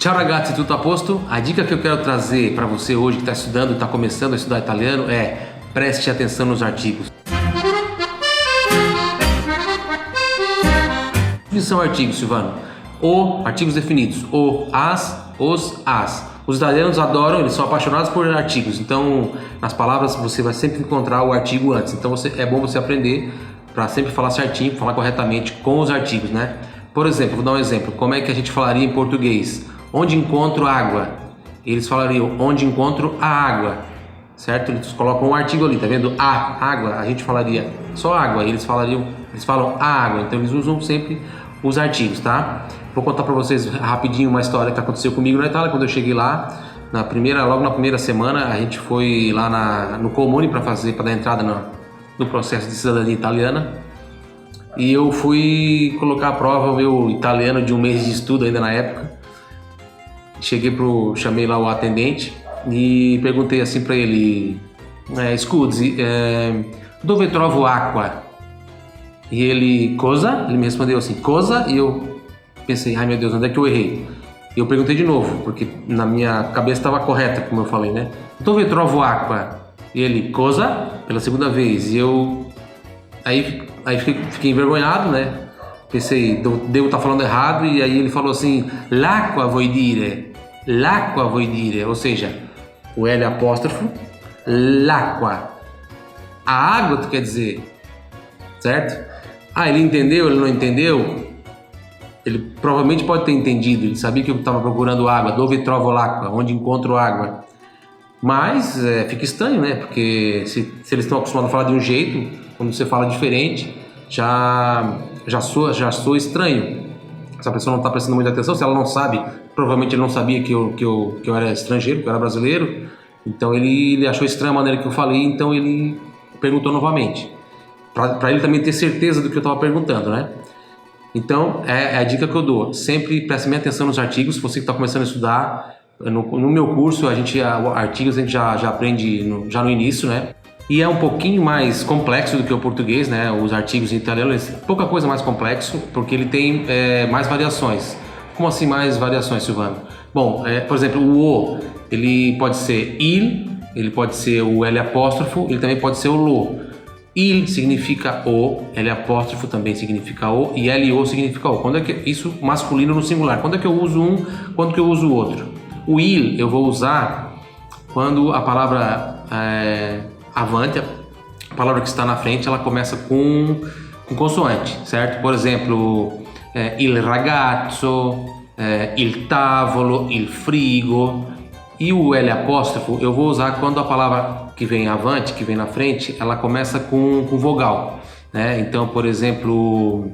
Ciao ragazzi, tudo a posto? A dica que eu quero trazer para você hoje que está estudando, está começando a estudar italiano é: preste atenção nos artigos. O que são artigos, Silvano? Artigos definidos. As, os, as. Os italianos adoram, eles são apaixonados por artigos. Então, nas palavras você vai sempre encontrar o artigo antes. Então, é bom você aprender para sempre falar certinho, falar corretamente com os artigos, né? Por exemplo, vou dar um exemplo. Como é que a gente falaria em português? Onde encontro água? Eles falariam onde encontro a água, certo? Eles colocam um artigo ali, tá vendo? Água. A gente falaria só água. Eles falam a água. Então eles usam sempre os artigos, tá? Vou contar para vocês rapidinho uma história que aconteceu comigo na Itália quando eu cheguei lá. Logo na primeira semana, a gente foi lá no Comune para dar entrada no processo de cidadania italiana. E eu fui colocar à prova o meu italiano de um mês de estudo ainda na época. Chamei lá o atendente e perguntei assim para ele: scusi, dove trovo acqua? E ele, cosa? Ele me respondeu assim, cosa? E eu pensei, ai meu Deus, onde é que eu errei? E eu perguntei de novo, porque na minha cabeça estava correta, como eu falei, né? Dove trovo acqua? E ele, cosa? Pela segunda vez. E eu aí fiquei envergonhado, né? Pensei, devo estar falando errado. E aí ele falou assim, l'acqua vuoi dire? L'acqua vuoi dire? Ou seja, o L apóstrofo, l'acqua. A água tu quer dizer, certo? Ele entendeu, ele não entendeu? Ele provavelmente pode ter entendido, ele sabia que eu estava procurando água, dove trovo l'acqua, onde encontro água. Mas fica estranho, né? Porque se eles estão acostumados a falar de um jeito, quando você fala diferente, já soa estranho. Se a pessoa não está prestando muita atenção, se ela não sabe, provavelmente ele não sabia que eu era estrangeiro, que eu era brasileiro. Então ele achou estranha a maneira que eu falei, então ele perguntou novamente. Para ele também ter certeza do que eu estava perguntando, né? Então, é a dica que eu dou. Sempre preste bem atenção nos artigos. Você que está começando a estudar, no meu curso, artigos a gente já aprende já no início, né? E é um pouquinho mais complexo do que o português, né? Os artigos em italiano, pouca coisa mais complexo, porque ele tem mais variações. Como assim mais variações, Silvano? Bom, por exemplo, o ele pode ser il, ele pode ser o L apóstrofo, ele também pode ser o lo. Il significa o, L apóstrofo também significa o e LO significa o. Quando é que isso masculino no singular? Quando é que eu uso um? Quando que eu uso o outro? O il eu vou usar quando a palavra avante, a palavra que está na frente, ela começa com consoante, certo? Por exemplo, il ragazzo, il tavolo, il frigo. E o L apóstrofo eu vou usar quando a palavra que vem avante, que vem na frente, ela começa com vogal, né? Então, por exemplo,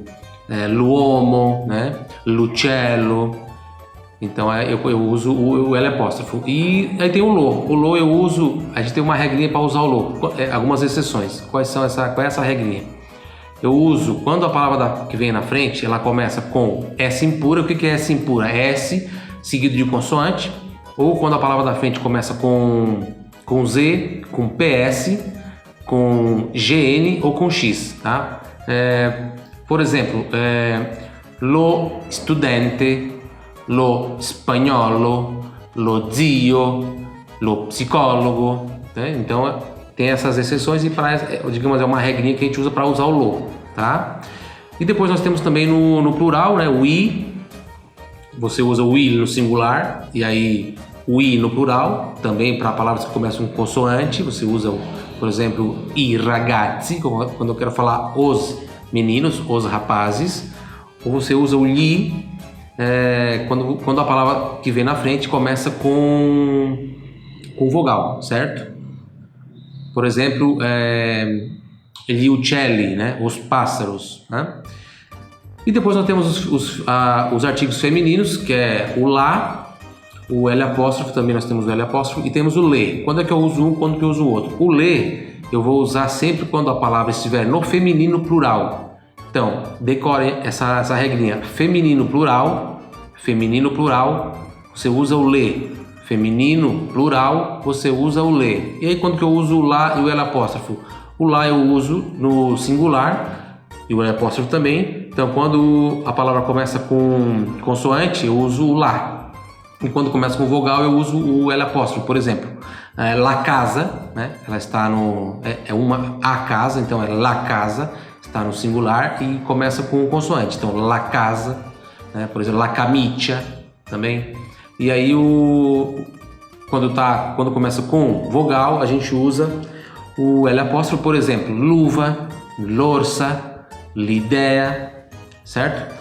l'uomo, né? L'uccello. Então eu uso o L apóstrofo. E aí tem o lo. O lo eu uso, a gente tem uma regrinha para usar o lo, algumas exceções. Qual é essa regrinha? Eu uso quando a palavra que vem na frente, ela começa com S impura. O que é S impura? S seguido de consoante. Ou quando a palavra da frente começa com Z, com PS, com GN ou com X, tá? Por exemplo, lo studente, lo spagnolo, lo zio, lo psicólogo, né? Então tem essas exceções e digamos é uma regrinha que a gente usa para usar o lo, tá? E depois nós temos também no plural, né? O i, você usa o i no singular e aí o i no plural, também para palavras que começam com consoante, você usa, por exemplo, i ragazzi, quando eu quero falar os meninos, os rapazes, ou você usa o gli quando a palavra que vem na frente começa com vogal, certo? Por exemplo, gli uccelli, né? Os pássaros, né? E depois nós temos os artigos femininos, que é o lá, o L apóstrofo, também nós temos o L apóstrofo, e temos o le. Quando é que eu uso um, quando que eu uso o outro? O le eu vou usar sempre quando a palavra estiver no feminino plural. Então, decore essa regrinha. Feminino plural, você usa o le. Feminino plural, você usa o le. E aí quando que eu uso o lá e o L apóstrofo? O lá eu uso no singular e o L apóstrofo também. Então, quando a palavra começa com consoante, eu uso o lá. E quando começa com vogal, eu uso o L apóstrofo. Por exemplo, la casa, né? Ela está no... a casa, então é la casa, está no singular e começa com consoante. Então, la casa, né? Por exemplo, la camicia também. E aí, quando começa com vogal, a gente usa o L apóstrofo, por exemplo, luva, l'orsa, l'idea, certo?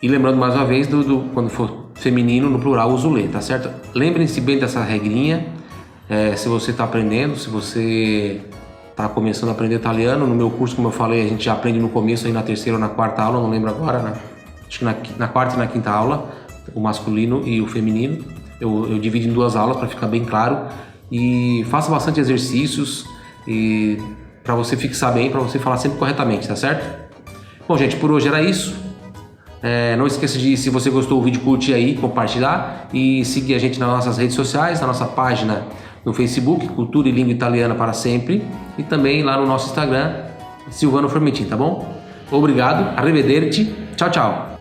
E lembrando mais uma vez, quando for feminino, no plural, uso le, tá certo? Lembrem-se bem dessa regrinha, se você está aprendendo, se você está começando a aprender italiano. No meu curso, como eu falei, a gente já aprende no começo, aí na terceira ou na quarta aula, não lembro agora, né? Acho que na quarta e na quinta aula, o masculino e o feminino. Eu divido em 2 aulas para ficar bem claro. E faça bastante exercícios para você fixar bem, para você falar sempre corretamente, tá certo? Bom, gente, por hoje era isso. Não esqueça de, se você gostou do vídeo, curtir aí, compartilhar e seguir a gente nas nossas redes sociais, na nossa página no Facebook, Cultura e Língua Italiana para Sempre, e também lá no nosso Instagram, Silvano Formentin, tá bom? Obrigado, arrivederci, tchau, tchau!